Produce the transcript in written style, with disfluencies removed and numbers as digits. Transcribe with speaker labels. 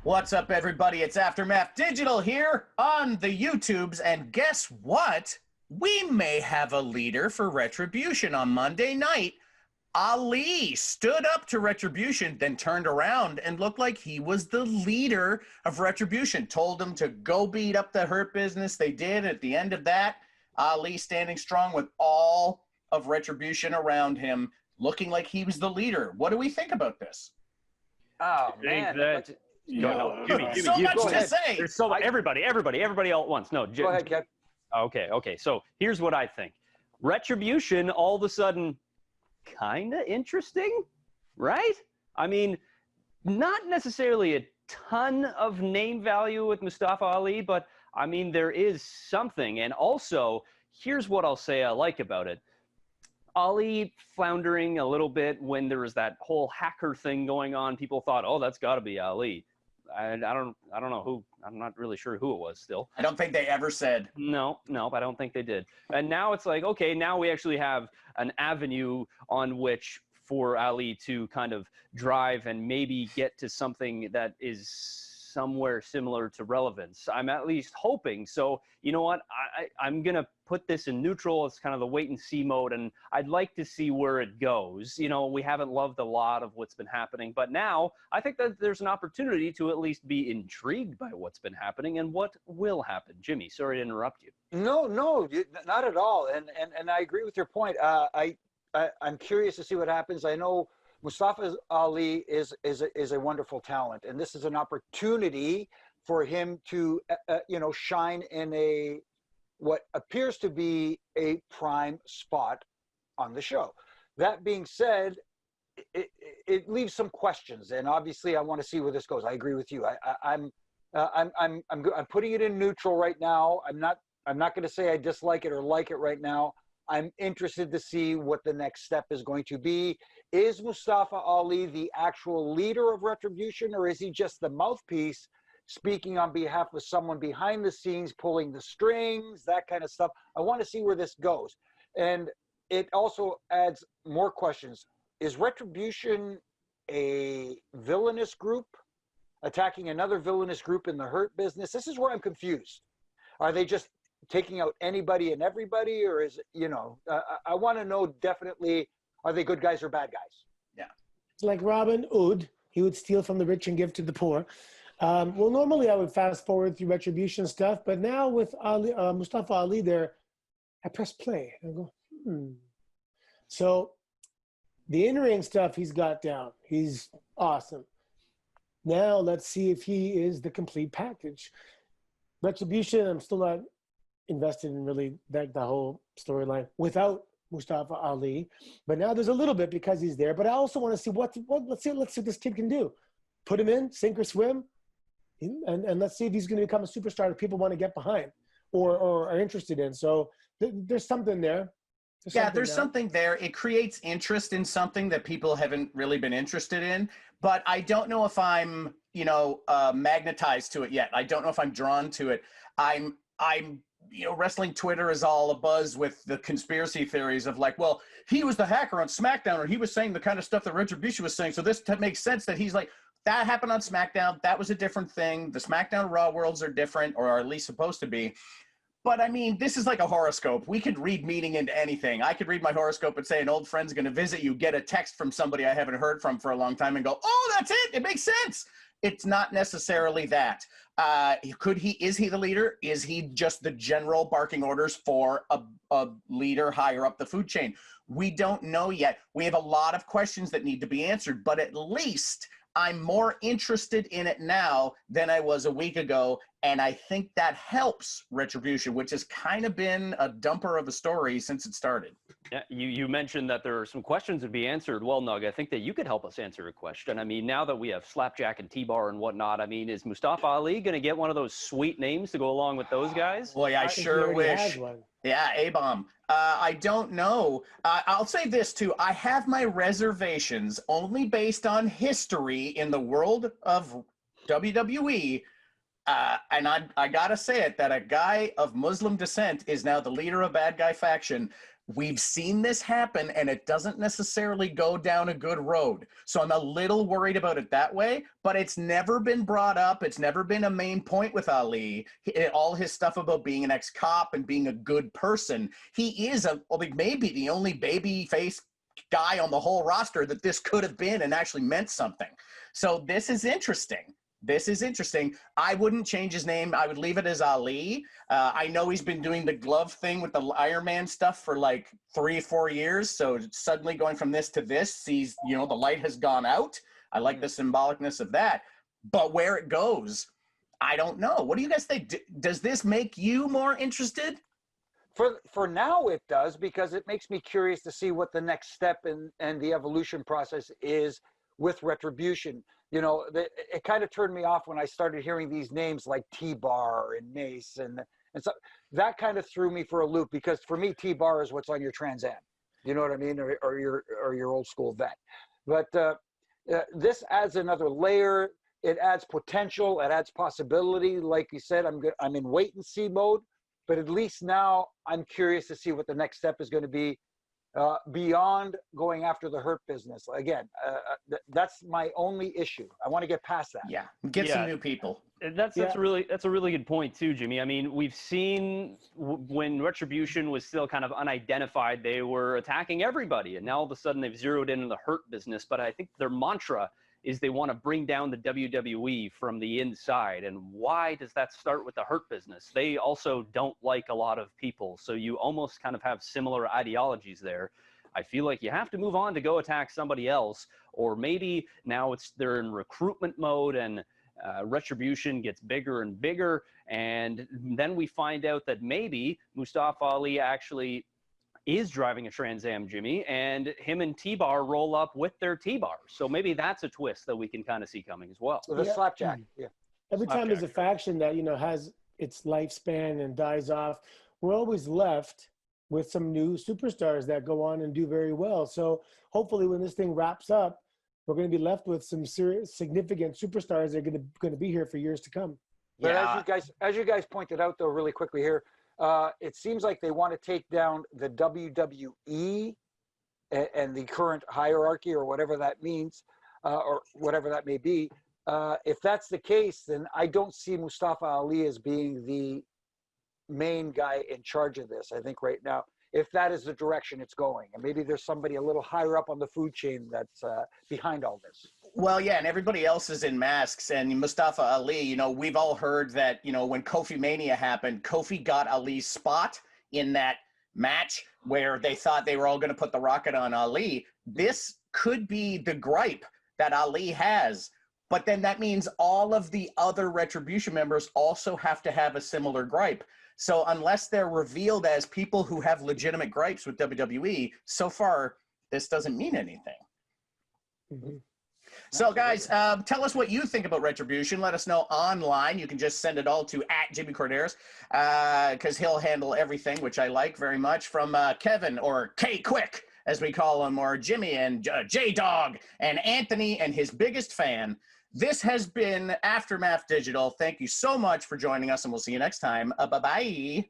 Speaker 1: What's up, everybody? It's Aftermath Digital here on the YouTubes, and guess what? We may have a leader for Retribution on Monday night. Ali stood up to Retribution, then turned around and looked like he was the leader of Retribution. Told them to go beat up the Hurt Business. They did. At the end of that, Ali standing strong with all of Retribution around him, looking like he was the leader. What do we think about this?
Speaker 2: Oh, man.
Speaker 3: Jimmy,
Speaker 1: so much to say.
Speaker 3: There's so much. Everybody all at once. No,
Speaker 2: go ahead, Kev.
Speaker 3: Okay. So here's what I think. Retribution, all of a sudden, kind of interesting, right? I mean, not necessarily a ton of name value with Mustafa Ali, but I mean, there is something. And also, here's what I'll say I like about it. Ali floundering a little bit when there was that whole hacker thing going on. People thought, oh, that's got to be Ali. I don't know who. I'm not really sure who it was still.
Speaker 1: I don't think they ever said.
Speaker 3: No, I don't think they did. And now it's like, okay, now we actually have an avenue on which for Ali to kind of drive and maybe get to something that is somewhere similar to relevance. I'm at least hoping. So, you know what? I'm going to put this in neutral. It's kind of the wait and see mode, and I'd like to see where it goes. You know, we haven't loved a lot of what's been happening, but now I think that there's an opportunity to at least be intrigued by what's been happening and what will happen. Jimmy, sorry to interrupt you.
Speaker 2: No, not at all. And I agree with your point. I'm curious to see what happens. I know Mustafa Ali is a wonderful talent, and this is an opportunity for him to shine in what appears to be a prime spot on the show. That being said, it leaves some questions, and obviously I want to see where this goes. I agree with you. I'm putting it in neutral right now. I'm not going to say I dislike it or like it right now. I'm interested to see what the next step is going to be. Is Mustafa Ali the actual leader of Retribution, or is he just the mouthpiece speaking on behalf of someone behind the scenes, pulling the strings, that kind of stuff? I want to see where this goes. And it also adds more questions. Is Retribution a villainous group attacking another villainous group in the Hurt Business? This is where I'm confused. Are they just taking out anybody and everybody, or is it, I want to know definitely, are they good guys or bad guys?
Speaker 1: Yeah.
Speaker 4: It's like Robin Hood. He would steal from the rich and give to the poor. Well, normally I would fast forward through Retribution stuff, but now with Ali, Mustafa Ali there, I press play and go, So the in-ring stuff he's got down. He's awesome. Now let's see if he is the complete package. Retribution, I'm still not invested in really the whole storyline without Mustafa Ali, but now there's a little bit because he's there. But I also want to see let's see what this kid can do. Put him in, sink or swim, and let's see if he's going to become a superstar that people want to get behind or are interested in. So there's something there.
Speaker 1: There's something there. It creates interest in something that people haven't really been interested in, but I don't know if I'm, magnetized to it yet. I don't know if I'm drawn to it. I'm wrestling Twitter is all abuzz with the conspiracy theories of like, well, he was the hacker on SmackDown, or he was saying the kind of stuff that Retribution was saying. So this makes sense that he's like, that happened on SmackDown. That was a different thing. The SmackDown Raw worlds are different, or are at least supposed to be. But I mean, this is like a horoscope. We could read meaning into anything. I could read my horoscope and say an old friend's going to visit you, get a text from somebody I haven't heard from for a long time and go, oh, that's it. It makes sense. It's not necessarily that. Is he the leader? Is he just the general barking orders for a leader higher up the food chain? We don't know yet. We have a lot of questions that need to be answered, but at least I'm more interested in it now than I was a week ago, and I think that helps Retribution, which has kind of been a dumper of a story since it started.
Speaker 3: Yeah, you mentioned that there are some questions to be answered. Well, Nug, I think that you could help us answer a question. I mean, now that we have Slapjack and T-Bar and whatnot, I mean, is Mustafa Ali going to get one of those sweet names to go along with those guys?
Speaker 1: Boy, I sure wish. Yeah, A-bomb. I don't know. I'll say this, too. I have my reservations only based on history in the world of WWE. And I got to say it, that a guy of Muslim descent is now the leader of Bad Guy Faction. We've seen this happen, and it doesn't necessarily go down a good road. So I'm a little worried about it that way, but it's never been brought up. It's never been a main point with Ali. All his stuff about being an ex-cop and being a good person. He is maybe the only baby face guy on the whole roster that this could have been and actually meant something. So this is interesting. This is interesting. I wouldn't change his name. I would leave it as Ali. I know he's been doing the glove thing with the Iron Man stuff for like 3 or 4 years. So suddenly going from this to this, he's, the light has gone out. I like the symbolicness of that. But where it goes, I don't know. What do you guys think? Does this make you more interested?
Speaker 2: For now, it does, because it makes me curious to see what the next step and the evolution process is with Retribution. It kind of turned me off when I started hearing these names like T-Bar and Mace, and so that kind of threw me for a loop, because for me, T-Bar is what's on your Trans Am. You know what I mean, or your old school vet. But this adds another layer. It adds potential. It adds possibility. Like you said, I'm in wait and see mode. But at least now I'm curious to see what the next step is going to be. Beyond going after the Hurt business. Again, that's my only issue. I want to get past that.
Speaker 1: Yeah, get some new people.
Speaker 3: That's a really good point too, Jimmy. I mean, we've seen when Retribution was still kind of unidentified, they were attacking everybody, and now all of a sudden they've zeroed in on the Hurt business. But I think their mantra is they want to bring down the WWE from the inside. And why does that start with the Hurt business? They also don't like a lot of people. So you almost kind of have similar ideologies there. I feel like you have to move on to go attack somebody else, or maybe now they're in recruitment mode and Retribution gets bigger and bigger. And then we find out that maybe Mustafa Ali actually is driving a Trans Am, Jimmy, and him and T-Bar roll up with their T-Bar. So maybe that's a twist that we can kind of see coming as well.
Speaker 2: The slapjack. Yeah.
Speaker 4: Every time there's a faction that, has its lifespan and dies off, we're always left with some new superstars that go on and do very well. So hopefully when this thing wraps up, we're going to be left with some significant superstars that are going to be here for years to come.
Speaker 2: But as you guys pointed out, though, really quickly here, it seems like they want to take down the WWE and the current hierarchy, or whatever that means, or whatever that may be. If that's the case, then I don't see Mustafa Ali as being the main guy in charge of this, I think, right now, if that is the direction it's going. And maybe there's somebody a little higher up on the food chain that's behind all this.
Speaker 1: Well, yeah, and everybody else is in masks. And Mustafa Ali, we've all heard that, when Kofi Mania happened, Kofi got Ali's spot in that match where they thought they were all going to put the rocket on Ali. This could be the gripe that Ali has. But then that means all of the other Retribution members also have to have a similar gripe. So unless they're revealed as people who have legitimate gripes with WWE, so far, this doesn't mean anything.
Speaker 4: Mm-hmm.
Speaker 1: So, guys, tell us what you think about Retribution. Let us know online. You can just send it all to @JimmyCorderas, because he'll handle everything, which I like very much, from Kevin, or K-Quick, as we call him, or Jimmy, and J-Dog, and Anthony, and his biggest fan. This has been Aftermath Digital. Thank you so much for joining us, and we'll see you next time. Bye-bye.